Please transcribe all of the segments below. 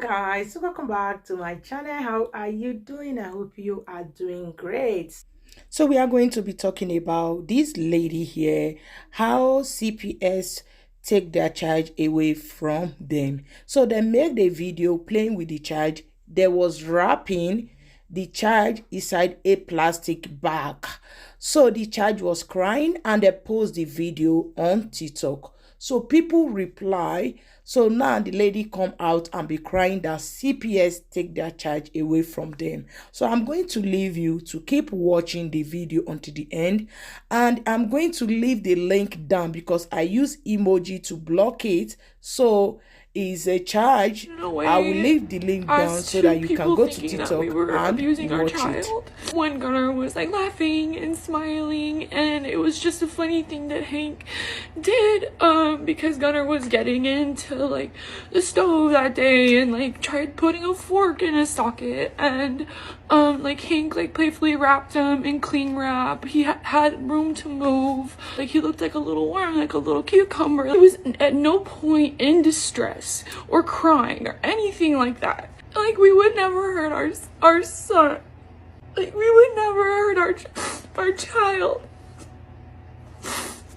Guys, welcome back to my channel. How are you doing? I hope you are doing great. So we are going to be talking about this lady here, how CPS take their child away from them. So they make the video playing with the child. There was wrapping the child inside a plastic bag. So the child was crying and they post the video on TikTok. So people reply. So now the lady come out and be crying that CPS take their child away from them. So I'm going to leave you to keep watching the video until the end. And I'm going to leave the link down because I use emoji to block it. So is a charge. I will leave the link down so that you can go to TikTok we were and abusing our watch child. it. When Gunnar was like laughing and smiling, and it was just a funny thing that Hank did, because Gunnar was getting into like the stove that day and like tried putting a fork in his socket, and like Hank like playfully wrapped him in cling wrap. He had room to move. Like he looked like a little worm, like a little cucumber. He was at no point in distress or crying or anything like that. Like we would never hurt our son. Like we would never hurt our child.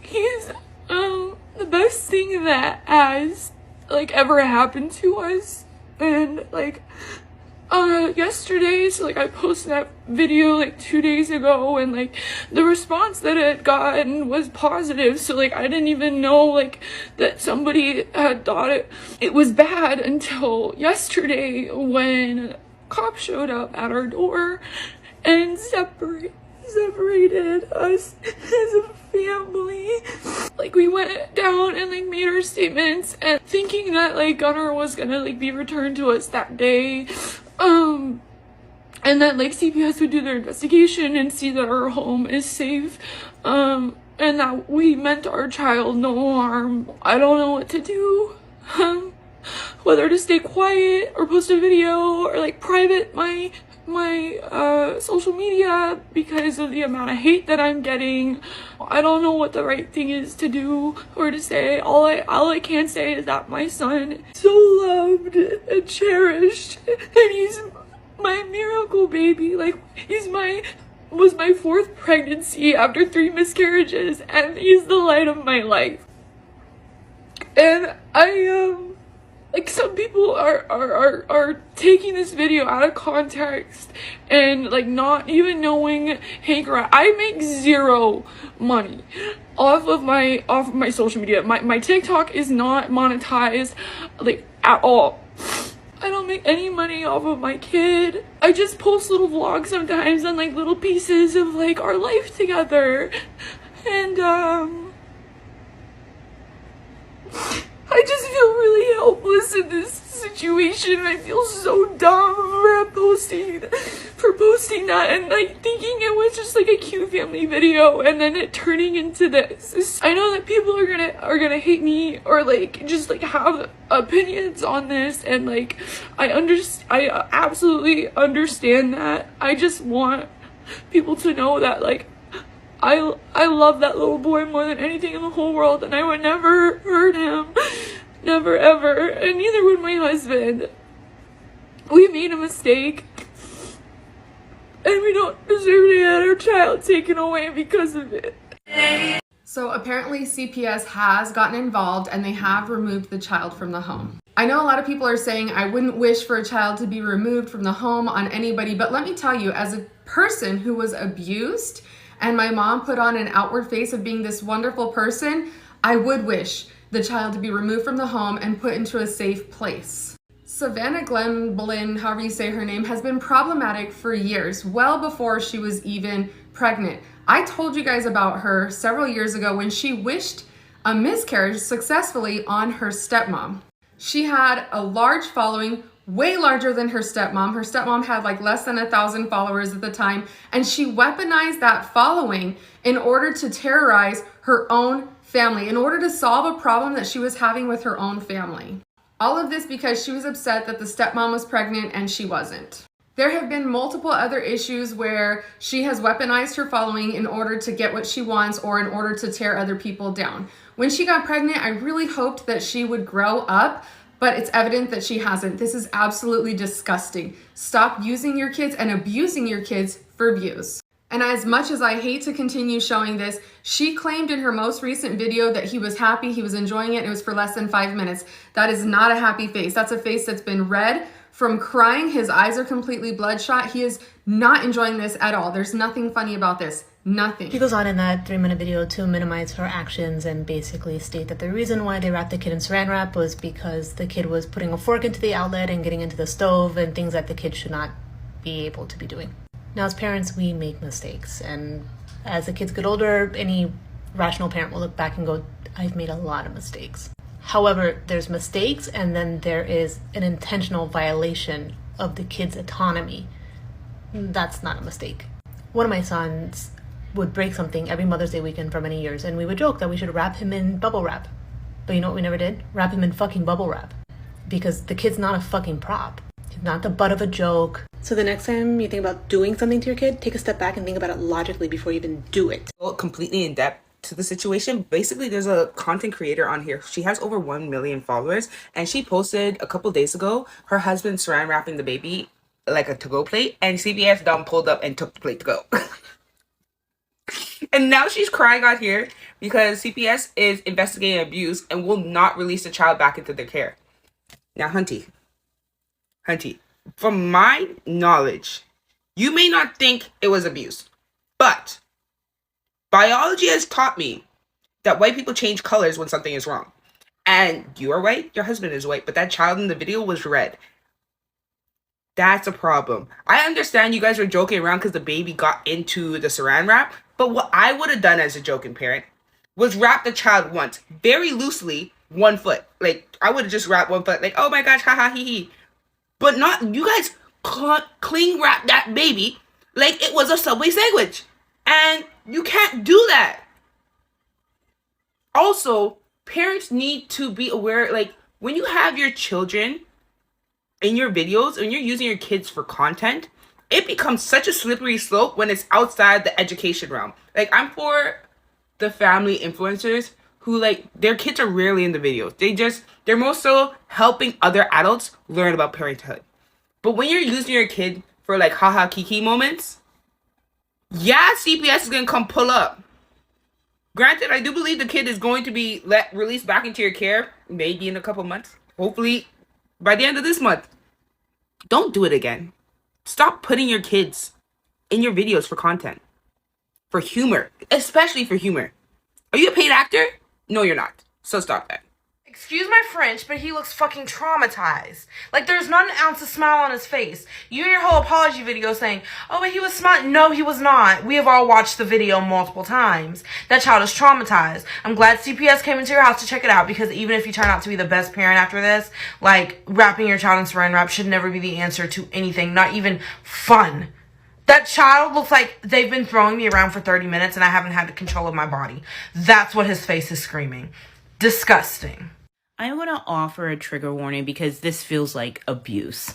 He's the best thing that has like ever happened to us. And like yesterday, so like I posted that video like 2 days ago, and like the response that it got was positive. So like I didn't even know like that somebody had thought it was bad until yesterday when cops showed up at our door and separated us as a family. Like we went down and like made our statements and thinking that like Gunnar was gonna like be returned to us that day, and that like CPS would do their investigation and see that our home is safe, and that we meant our child no harm. I don't know what to do, whether to stay quiet or post a video or like private my social media because of the amount of hate that I'm getting. I don't know what the right thing is to do or to say. All I can say is that my son is so loved and cherished, and he's my miracle baby. Like was my fourth pregnancy after 3 miscarriages, and he's the light of my life. And like some people are taking this video out of context and like not even knowing Hank. I make zero money off of my social media. My TikTok is not monetized like at all. I don't make any money off of my kid. I just post little vlogs sometimes and like little pieces of like our life together, and I just feel really helpless in this situation. I feel so dumb for posting that and like thinking it was just like a cute family video and then it turning into this. I know that people are gonna hate me or like just like have opinions on this, and like I absolutely understand that. I just want people to know that like I love that little boy more than anything in the whole world, and I would never hurt him. Never ever. And neither would my husband. We made a mistake, and we don't deserve to have our child taken away because of it. So apparently CPS has gotten involved and they have removed the child from the home. I know a lot of people are saying I wouldn't wish for a child to be removed from the home on anybody, but let me tell you, as a person who was abused and my mom put on an outward face of being this wonderful person, I would wish the child to be removed from the home and put into a safe place. Savannah Glenblin, however you say her name, has been problematic for years, well before she was even pregnant. I told you guys about her several years ago when she wished a miscarriage successfully on her stepmom. She had a large following, way larger than her stepmom. Her stepmom had like less than 1,000 followers at the time, and she weaponized that following in order to terrorize her own family, in order to solve a problem that she was having with her own family. All of this because she was upset that the stepmom was pregnant and she wasn't. There have been multiple other issues where she has weaponized her following in order to get what she wants or in order to tear other people down. When she got pregnant, I really hoped that she would grow up, but it's evident that she hasn't. This is absolutely disgusting. Stop using your kids and abusing your kids for views. And as much as I hate to continue showing this, she claimed in her most recent video that he was happy, he was enjoying it, and it was for less than 5 minutes. That is not a happy face. That's a face that's been red from crying. His eyes are completely bloodshot. He is not enjoying this at all. There's nothing funny about this. Nothing. She goes on in that 3-minute video to minimize her actions and basically state that the reason why they wrapped the kid in saran wrap was because the kid was putting a fork into the outlet and getting into the stove and things that the kid should not be able to be doing. Now, as parents, we make mistakes, and as the kids get older, any rational parent will look back and go, I've made a lot of mistakes. However, there's mistakes, and then there is an intentional violation of the kid's autonomy. That's not a mistake. One of my sons would break something every Mother's Day weekend for many years, and we would joke that we should wrap him in bubble wrap. But you know what we never did? Wrap him in fucking bubble wrap. Because the kid's not a fucking prop. He's not the butt of a joke. So the next time you think about doing something to your kid, take a step back and think about it logically before you even do it. Completely in depth to the situation. Basically, there's a content creator on here. She has over 1 million followers, and she posted a couple days ago her husband saran wrapping the baby like a to-go plate, and CBS done pulled up and took the plate to go. And now she's crying out here because CPS is investigating abuse and will not release the child back into their care. Now, Hunty, from my knowledge, you may not think it was abuse, but biology has taught me that white people change colors when something is wrong. And you are white, your husband is white, but that child in the video was red. That's a problem. I understand you guys were joking around because the baby got into the saran wrap, but what I would have done as a joking parent was wrap the child once, very loosely, 1 foot. Like, I would have just wrapped 1 foot, like, oh my gosh, haha, hee hee. But not, you guys cling wrap that baby like it was a Subway sandwich. And you can't do that. Also, parents need to be aware, like, when you have your children in your videos, when you're using your kids for content, it becomes such a slippery slope when it's outside the education realm. Like, I'm for the family influencers who, like, their kids are rarely in the videos. They're more so helping other adults learn about parenthood. But when you're using your kid for, like, haha kiki moments, yeah, CPS is gonna come pull up. Granted, I do believe the kid is going to be released back into your care, maybe in a couple months. Hopefully by the end of this month. Don't do it again. Stop putting your kids in your videos for content. For humor. Especially for humor. Are you a paid actor? No, you're not. So stop that. Excuse my French, but he looks fucking traumatized. Like, there's not an ounce of smile on his face. You and your whole apology video saying, oh, but he was smiling. No, he was not. We have all watched the video multiple times. That child is traumatized. I'm glad CPS came into your house to check it out, because even if you turn out to be the best parent after this, like, wrapping your child in saran wrap should never be the answer to anything, not even fun. That child looks like they've been throwing me around for 30 minutes and I haven't had the control of my body. That's what his face is screaming. Disgusting. I'm going to offer a trigger warning because this feels like abuse.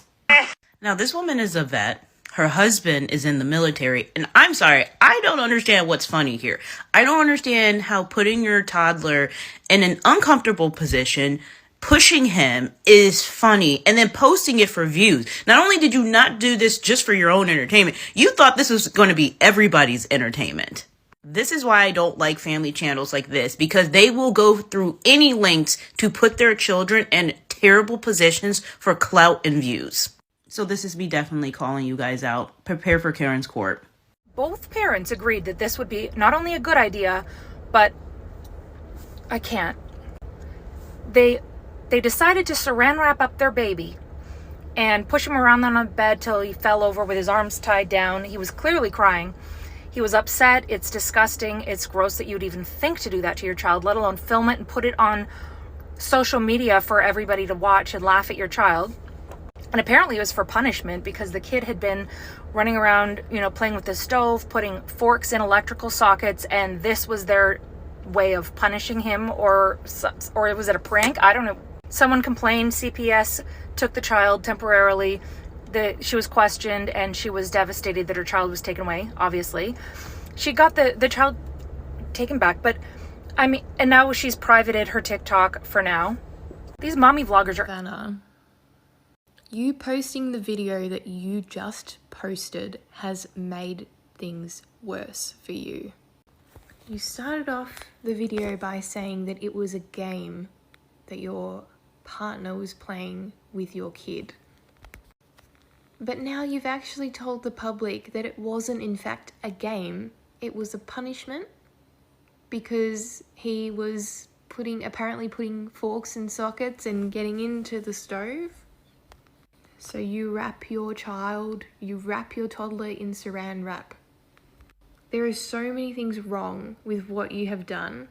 Now, this woman is a vet. Her husband is in the military. And I'm sorry, I don't understand what's funny here. I don't understand how putting your toddler in an uncomfortable position, pushing him, is funny, and then posting it for views. Not only did you not do this just for your own entertainment, you thought this was going to be everybody's entertainment. This is why I don't like family channels like this, because they will go through any lengths to put their children in terrible positions for clout and views. So this is me definitely calling you guys out. Prepare for Karen's court. Both parents agreed that this would be not only a good idea, but I can't. They decided to saran wrap up their baby and push him around on a bed till he fell over with his arms tied down. He was clearly crying. He was upset. It's disgusting. It's gross that you'd even think to do that to your child, let alone film it and put it on social media for everybody to watch and laugh at your child. And apparently it was for punishment because the kid had been running around, playing with the stove, putting forks in electrical sockets, and this was their way of punishing him, or was it a prank? I don't know. Someone complained. CPS took the child temporarily. She was questioned and she was devastated that her child was taken away, obviously. She got the child taken back, but I mean, and now she's privated her TikTok for now. These mommy vloggers are... Vanna, you posting the video that you just posted has made things worse for you. You started off the video by saying that it was a game that your partner was playing with your kid. But now you've actually told the public that it wasn't in fact a game, it was a punishment because he was apparently putting forks in sockets and getting into the stove. So you wrap your toddler in saran wrap. There are so many things wrong with what you have done.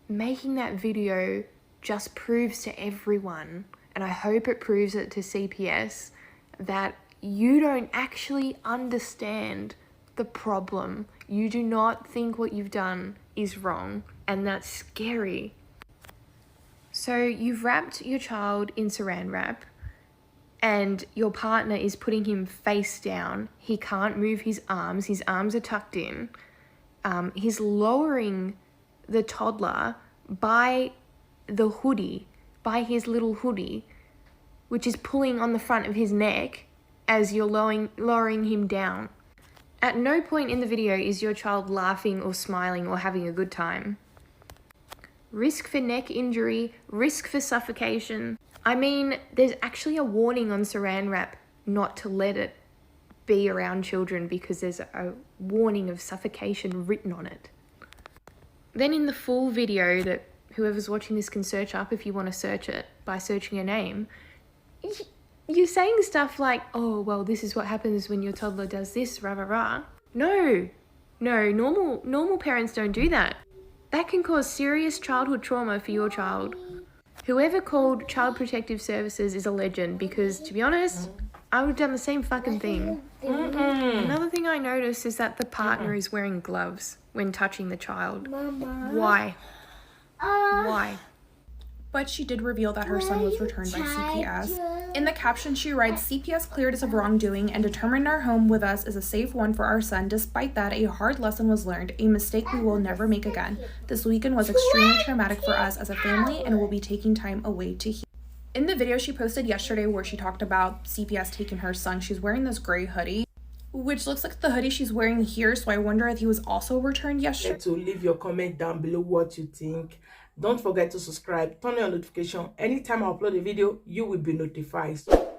Making that video just proves to everyone, and I hope it proves it to CPS, that you don't actually understand the problem. You do not think what you've done is wrong, and that's scary. So you've wrapped your child in saran wrap, and your partner is putting him face down. He can't move his arms are tucked in. He's lowering the toddler by the hoodie, by his little hoodie, which is pulling on the front of his neck as you're lowering him down. At no point in the video is your child laughing or smiling or having a good time. Risk for neck injury, risk for suffocation. I mean, there's actually a warning on saran wrap not to let it be around children because there's a warning of suffocation written on it. Then in the full video that whoever's watching this can search up if you want to search it by searching a name, you're saying stuff like, oh, well, this is what happens when your toddler does this, rah, rah, rah. No, normal parents don't do that. That can cause serious childhood trauma for your child. Whoever called Child Protective Services is a legend because, to be honest, I would have done the same fucking thing. Another thing I noticed is that the partner is wearing gloves when touching the child. Why? Why? But she did reveal that her son was returned by CPS. In the caption, she writes, "CPS cleared us of wrongdoing and determined our home with us is a safe one for our son. Despite that, a hard lesson was learned, a mistake we will never make again. This weekend was extremely traumatic for us as a family and we'll be taking time away to heal." In the video she posted yesterday where she talked about CPS taking her son, she's wearing this gray hoodie, which looks like the hoodie she's wearing here, so I wonder if he was also returned yesterday. To leave your comment down below what you think. Don't forget to subscribe, turn on notification. Anytime I upload a video, you will be notified. So